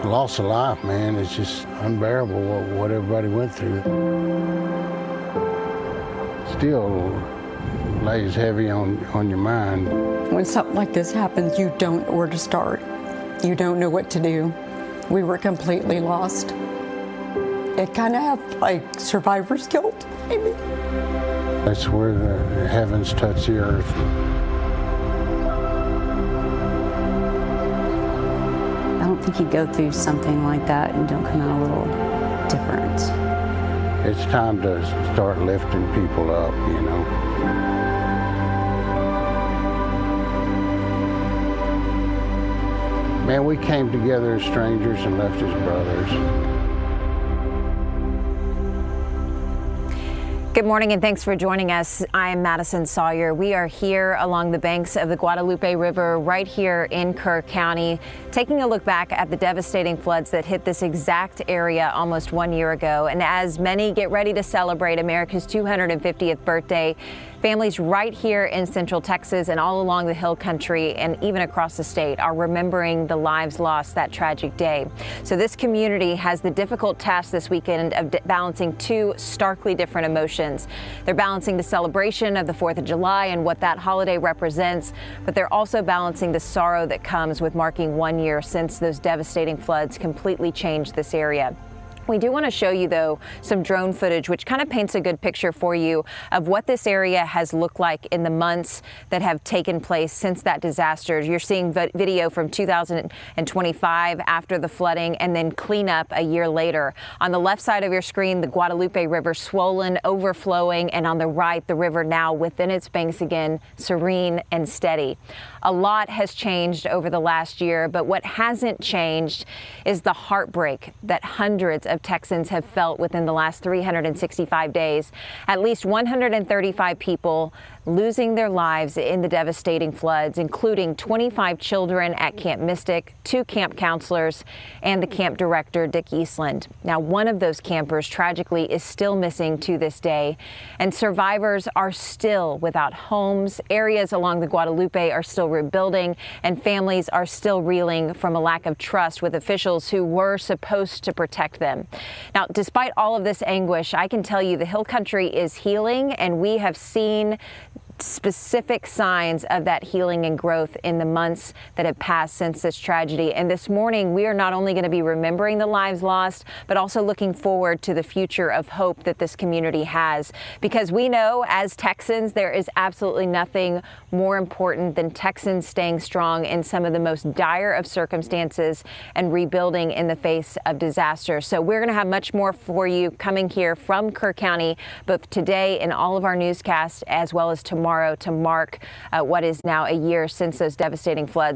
Loss of life, man, it's just unbearable what everybody went through. Still lays heavy on your mind. When something like this happens, you don't know where to start. You don't know what to do. We were completely lost. It kind of have like survivor's guilt, maybe. That's where the heavens touch the earth. I don't think you go through something like that and don't come out a little different. It's time to start lifting people up, you know. Man, we came together as strangers and left as brothers. Good morning and thanks for joining us. I'm Madison Sawyer. We are here along the banks of the Guadalupe River right here in Kerr County, taking a look back at the devastating floods that hit this exact area almost 1 year ago. And as many get ready to celebrate America's 250th birthday, families right here in Central Texas and all along the Hill Country and even across the state are remembering the lives lost that tragic day. So this community has the difficult task this weekend of balancing two starkly different emotions. They're balancing the celebration of the 4th of July and what that holiday represents, but they're also balancing the sorrow that comes with marking 1 year since those devastating floods completely changed this area. We do want to show you, though, some drone footage, which kind of paints a good picture for you of what this area has looked like in the months that have taken place since that disaster. You're seeing video from 2025 after the flooding and then cleanup a year later. On the left side of your screen, the Guadalupe River swollen, overflowing, and on the right, the river now within its banks again, serene and steady. A lot has changed over the last year, but what hasn't changed is the heartbreak that hundreds of Texans have felt within the last 365 days. At least 135 people losing their lives in the devastating floods, including 25 children at Camp Mystic, 2 camp counselors, and the camp director, Dick Eastland. Now, one of those campers tragically is still missing to this day, and survivors are still without homes. Areas along the Guadalupe are still rebuilding, and families are still reeling from a lack of trust with officials who were supposed to protect them. Now, despite all of this anguish, I can tell you the Hill Country is healing, and we have seen specific signs of that healing and growth in the months that have passed since this tragedy. And this morning, we are not only going to be remembering the lives lost, but also looking forward to the future of hope that this community has. Because we know as Texans, there is absolutely nothing more important than Texans staying strong in some of the most dire of circumstances and rebuilding in the face of disaster. So we're going to have much more for you coming here from Kerr County, both today in all of our newscasts, as well as tomorrow to mark what is now a year since those devastating floods.